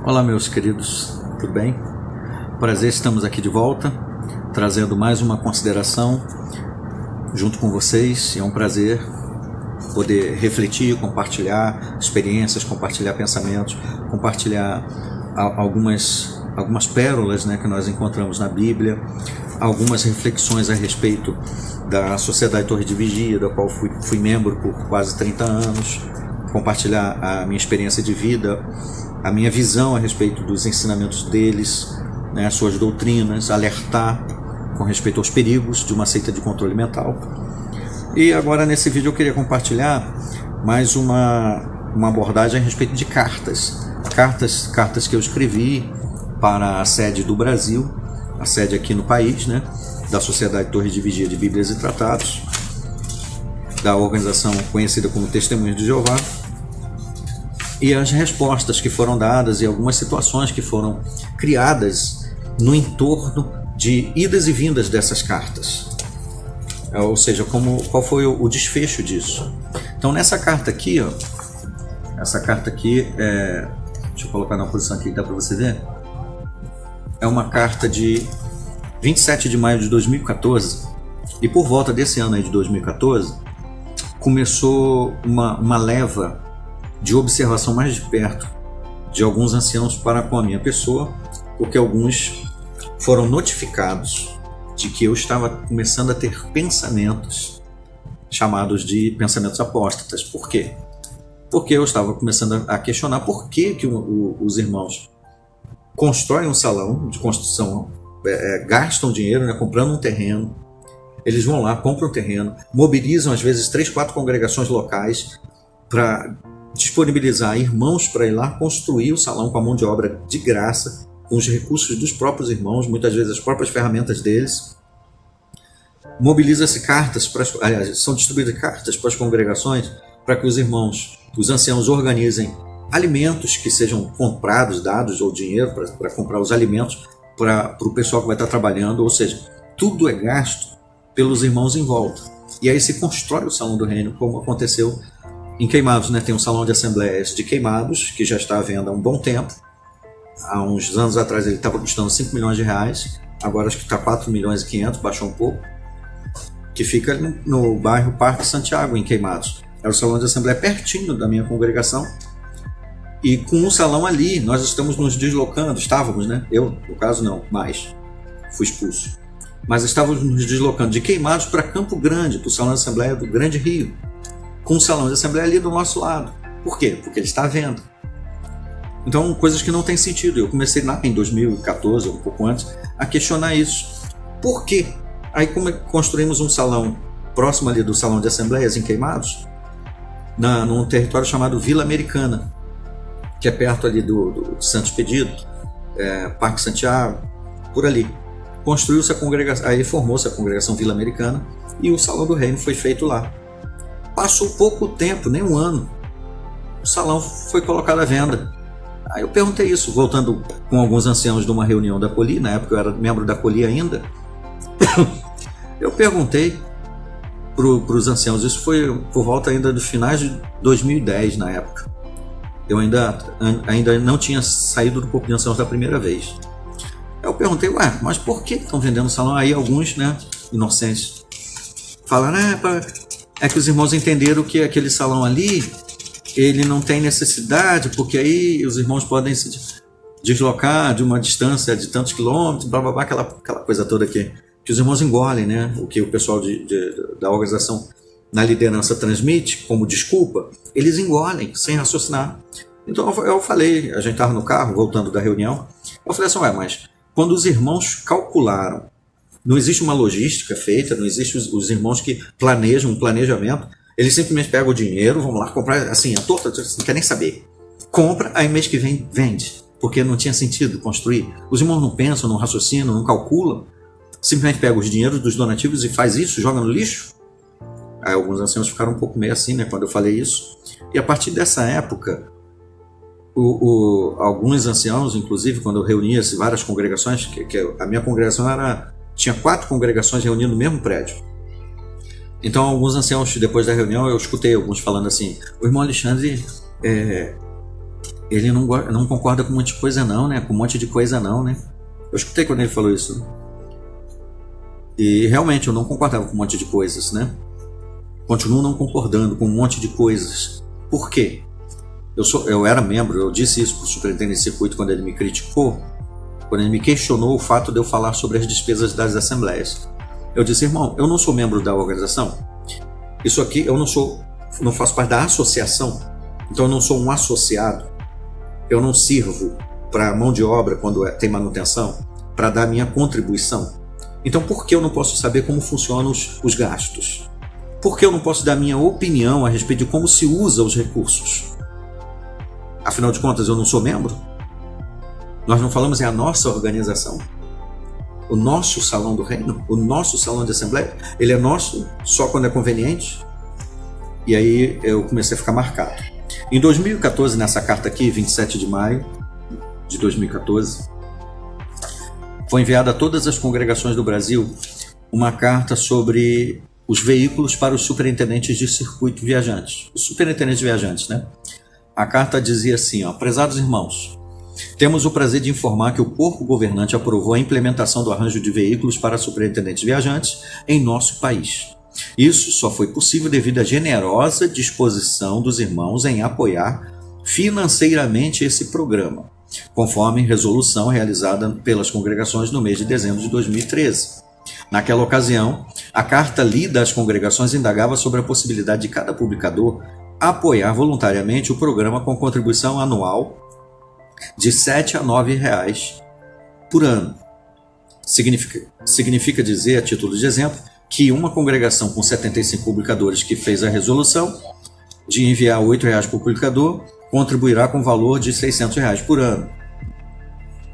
Olá, meus queridos, tudo bem? Prazer, estamos aqui de volta, trazendo mais uma consideração junto com vocês. É um prazer poder refletir, compartilhar experiências, compartilhar pensamentos, compartilhar algumas pérolas, né, que nós encontramos na Bíblia, algumas reflexões a respeito da Sociedade Torre de Vigia, da qual fui membro por quase 30 anos, compartilhar a minha experiência de vida, a minha visão a respeito dos ensinamentos deles, né, as suas doutrinas, alertar com respeito aos perigos de uma seita de controle mental. E agora nesse vídeo eu queria compartilhar mais uma abordagem a respeito de cartas que eu escrevi para a sede do Brasil, a sede aqui no país, né, da Sociedade Torre de Vigia de Bíblias e Tratados, da organização conhecida como Testemunhas de Jeová, e as respostas que foram dadas e algumas situações que foram criadas no entorno de idas e vindas dessas cartas. Ou seja, qual foi o desfecho disso. Então nessa carta aqui, ó, deixa eu colocar na posição aqui que dá para você ver, é uma carta de 27 de maio de 2014, e por volta desse ano aí de 2014 começou uma leva de observação mais de perto de alguns anciãos para com a minha pessoa, porque alguns foram notificados de que eu estava começando a ter pensamentos chamados de pensamentos apóstatas. Por quê? Porque eu estava começando a questionar por que os irmãos constroem um salão de construção, gastam dinheiro, né, comprando um terreno. Eles vão lá, compram um terreno, mobilizam às vezes 3, 4 congregações locais para disponibilizar irmãos para ir lá construir o salão com a mão de obra de graça, com os recursos dos próprios irmãos, muitas vezes as próprias ferramentas deles. Mobiliza-se cartas, são distribuídas cartas para as congregações para que os irmãos, os anciãos, organizem alimentos que sejam comprados, dados, ou dinheiro para comprar os alimentos para o pessoal que vai estar trabalhando. Ou seja, tudo é gasto pelos irmãos em volta. E aí se constrói o Salão do Reino, como aconteceu em Queimados, né? Tem um salão de assembleias de Queimados, que já está à venda há um bom tempo. Há uns anos atrás ele estava custando 5 milhões de reais, agora acho que está 4 milhões e 500, baixou um pouco, que fica no bairro Parque Santiago, em Queimados. É o salão de assembleia pertinho da minha congregação, e com o salão ali nós estamos nos deslocando, estávamos, né? Eu, no caso não, mas fui expulso. Mas estávamos nos deslocando de Queimados para Campo Grande, para o salão de assembleia do Grande Rio, com o salão de assembleia ali do nosso lado. Por quê? Porque ele está à venda. Então, coisas que não têm sentido. Eu comecei lá em 2014, um pouco antes, a questionar isso. Por quê? Aí construímos um salão próximo ali do salão de assembleias em Queimados, num território chamado Vila Americana, que é perto ali do Santo Expedito, Parque Santiago, por ali. Construiu-se a congregação, aí formou-se a congregação Vila Americana e o Salão do Reino foi feito lá. Passou pouco tempo, nem um ano, o salão foi colocado à venda. Aí eu perguntei isso, voltando com alguns anciãos de uma reunião da Coli, na época eu era membro da Coli ainda. Eu perguntei para os anciãos, isso foi por volta ainda dos finais de 2010 na época. Eu ainda não tinha saído do corpo de anciãos da primeira vez. Eu perguntei, mas por que estão vendendo o salão? Aí alguns, né, inocentes, falaram, é que os irmãos entenderam que aquele salão ali, ele não tem necessidade, porque aí os irmãos podem se deslocar de uma distância de tantos quilômetros, blá blá blá, aquela coisa toda que os irmãos engolem, né? O que o pessoal da organização na liderança transmite como desculpa, eles engolem sem raciocinar. Então eu falei, a gente estava no carro voltando da reunião, eu falei assim, mas quando os irmãos calcularam, não existe uma logística feita, não existe os irmãos que planejam um planejamento, eles simplesmente pegam o dinheiro, vão lá comprar, assim, a torta, não quer nem saber. Compra, aí mês que vem vende, porque não tinha sentido construir. Os irmãos não pensam, não raciocinam, não calculam, simplesmente pegam os dinheiros dos donativos e faz isso, joga no lixo. Aí alguns anciãos ficaram um pouco meio assim, né, quando eu falei isso. E a partir dessa época, alguns anciãos, inclusive, quando eu reunia várias congregações, que a minha congregação tinha 4 congregações reunindo no mesmo prédio. Então, alguns anciãos, depois da reunião, eu escutei alguns falando assim, o irmão Alexandre ele não concorda com um monte de coisa não, né? Com um monte de coisa não, né? Eu escutei quando ele falou isso. E realmente eu não concordava com um monte de coisas, né? Continuo não concordando com um monte de coisas. Por quê? Eu era membro, eu disse isso para o superintendente de circuito quando ele me criticou, quando ele me questionou o fato de eu falar sobre as despesas das assembleias. Eu disse, irmão, eu não sou membro da organização. Isso aqui, eu não faço parte da associação. Então eu não sou um associado. Eu não sirvo para mão de obra quando tem manutenção, para dar minha contribuição. Então por que eu não posso saber como funcionam os gastos? Por que eu não posso dar minha opinião a respeito de como se usa os recursos? Afinal de contas, eu não sou membro? Nós não falamos em a nossa organização? O nosso salão do reino? O nosso salão de assembleia? Ele é nosso só quando é conveniente? E aí eu comecei a ficar marcado. Em 2014, nessa carta aqui, 27 de maio de 2014, foi enviada a todas as congregações do Brasil uma carta sobre os veículos para os superintendentes de circuito viajantes. Os superintendentes viajantes, né? A carta dizia assim, ó, prezados irmãos, temos o prazer de informar que o corpo governante aprovou a implementação do arranjo de veículos para superintendentes viajantes em nosso país. Isso só foi possível devido à generosa disposição dos irmãos em apoiar financeiramente esse programa, conforme resolução realizada pelas congregações no mês de dezembro de 2013. Naquela ocasião, a carta lida às congregações indagava sobre a possibilidade de cada publicador apoiar voluntariamente o programa com contribuição anual de R$ 7 a R$ 9 por ano. Significa dizer, a título de exemplo, que uma congregação com 75 publicadores que fez a resolução de enviar R$ 8 por publicador contribuirá com valor de R$ 600 por ano,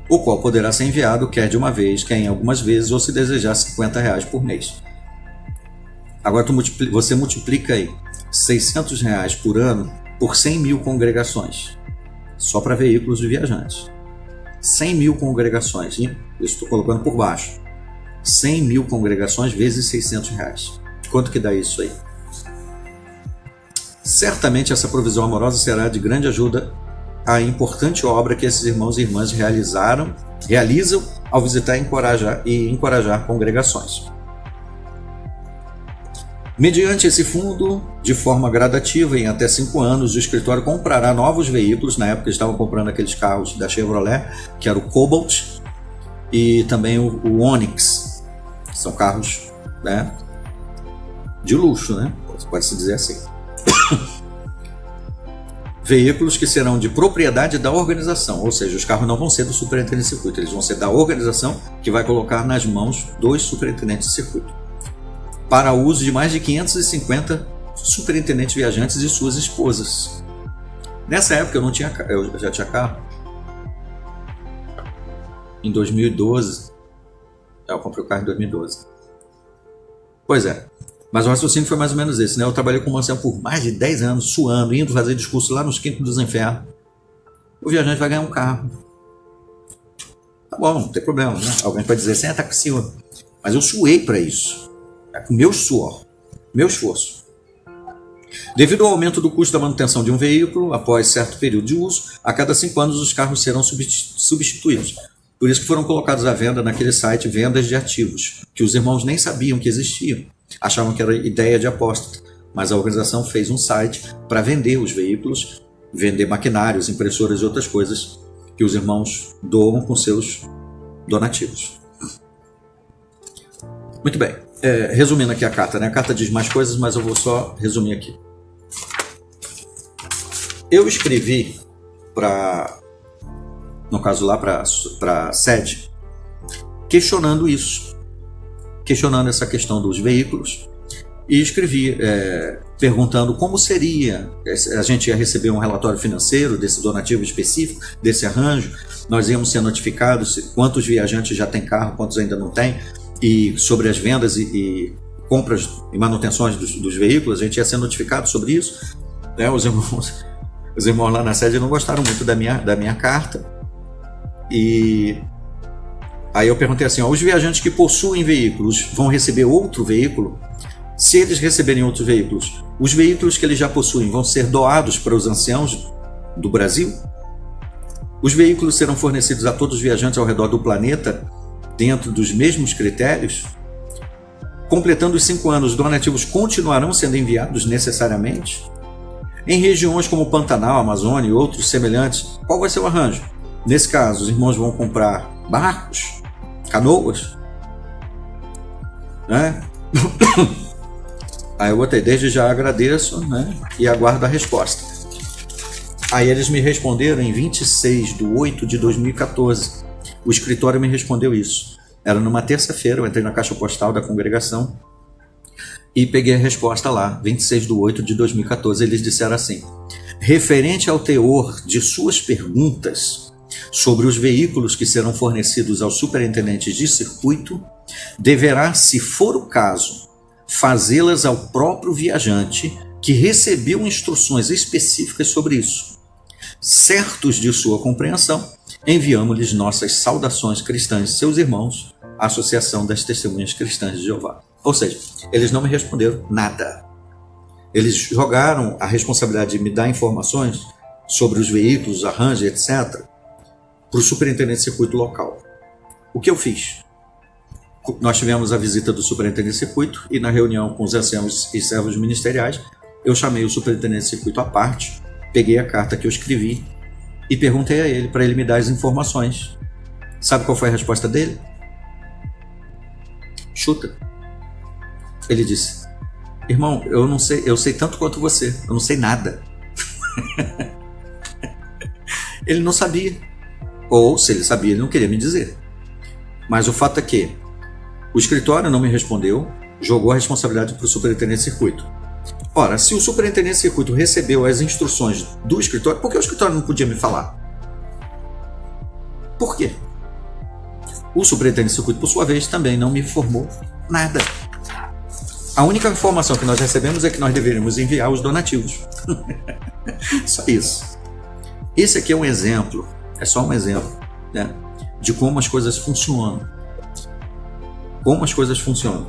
o qual poderá ser enviado quer de uma vez, quer em algumas vezes, ou se desejar R$ 50 por mês. Agora você multiplica aí R$ 600 por ano por 100 mil congregações, só para veículos de viajantes. 100 mil congregações, hein? Eu estou colocando por baixo. 100 mil congregações vezes R$ 600. Quanto que dá isso aí? Certamente essa provisão amorosa será de grande ajuda à importante obra que esses irmãos e irmãs realizam ao visitar e encorajar congregações. Mediante esse fundo, de forma gradativa, em até 5 anos, o escritório comprará novos veículos. Na época eles estavam comprando aqueles carros da Chevrolet, que era o Cobalt, e também o Onix. São carros, né, de luxo, né? Pode-se dizer assim. Veículos que serão de propriedade da organização, ou seja, os carros não vão ser do superintendente de circuito, eles vão ser da organização que vai colocar nas mãos dos superintendentes de circuito, para o uso de mais de 550 superintendentes viajantes e suas esposas. Nessa época eu já tinha carro. Em 2012, eu comprei o carro em 2012. Pois é, mas o raciocínio foi mais ou menos esse, né? Eu trabalhei com o Marcelo por mais de 10 anos, suando, indo fazer discurso lá nos quintos dos infernos. O viajante vai ganhar um carro. Tá bom, não tem problema, né? Alguém pode dizer assim, tá com cima. Mas eu suei para isso. É com meu suor, meu esforço. Devido ao aumento do custo da manutenção de um veículo, após certo período de uso, a cada 5 anos os carros serão substituídos. Por isso que foram colocados à venda naquele site Vendas de Ativos, que os irmãos nem sabiam que existiam. Achavam que era ideia de apóstata, mas a organização fez um site para vender os veículos, vender maquinários, impressoras e outras coisas que os irmãos doam com seus donativos. Muito bem, resumindo aqui a carta, né? A carta diz mais coisas, mas eu vou só resumir aqui. Eu escrevi no caso lá para a sede, questionando isso, questionando essa questão dos veículos, e escrevi perguntando como seria, a gente ia receber um relatório financeiro desse donativo específico, desse arranjo, nós íamos ser notificados quantos viajantes já têm carro, quantos ainda não têm, e sobre as vendas e compras e manutenções dos veículos, a gente ia ser notificado sobre isso, né? Os irmãos lá na sede não gostaram muito da minha carta, e aí eu perguntei assim, os viajantes que possuem veículos vão receber outro veículo? Se eles receberem outros veículos, os veículos que eles já possuem vão ser doados para os anciãos do Brasil? Os veículos serão fornecidos a todos os viajantes ao redor do planeta dentro dos mesmos critérios? Completando os 5 anos, os donativos continuarão sendo enviados necessariamente? Em regiões como Pantanal, Amazônia e outros semelhantes, qual vai ser o arranjo? Nesse caso, os irmãos vão comprar barcos, canoas, né? Aí eu botei, desde já agradeço, né? E aguardo a resposta. Aí eles me responderam em 26/8/2014. O escritório me respondeu isso. Era numa terça-feira, eu entrei na caixa postal da congregação e peguei a resposta lá, 26/8/2014. Eles disseram assim: referente ao teor de suas perguntas sobre os veículos que serão fornecidos aos superintendentes de circuito, deverá, se for o caso, fazê-las ao próprio viajante que recebeu instruções específicas sobre isso. Certos de sua compreensão, enviamos-lhes nossas saudações cristãs, seus irmãos, a Associação das Testemunhas Cristãs de Jeová. Ou seja, eles não me responderam nada. Eles jogaram a responsabilidade de me dar informações sobre os veículos, arranjos, etc., para o superintendente de circuito local. O que eu fiz? Nós tivemos a visita do superintendente de circuito e na reunião com os anciãos e servos ministeriais, eu chamei o superintendente de circuito à parte, peguei a carta que eu escrevi e perguntei a ele para ele me dar as informações. Sabe qual foi a resposta dele? Chuta. Ele disse: irmão, eu não sei, eu sei tanto quanto você, eu não sei nada. Ele não sabia. Ou, se ele sabia, ele não queria me dizer. Mas o fato é que o escritório não me respondeu, jogou a responsabilidade para o superintendente de circuito. Ora, se o superintendente de circuito recebeu as instruções do escritório, por que o escritório não podia me falar? Por quê? O superintendente de circuito, por sua vez, também não me informou nada. A única informação que nós recebemos é que nós deveríamos enviar os donativos. Só isso. Esse aqui é um exemplo, é só um exemplo, né, de como as coisas funcionam. Como as coisas funcionam.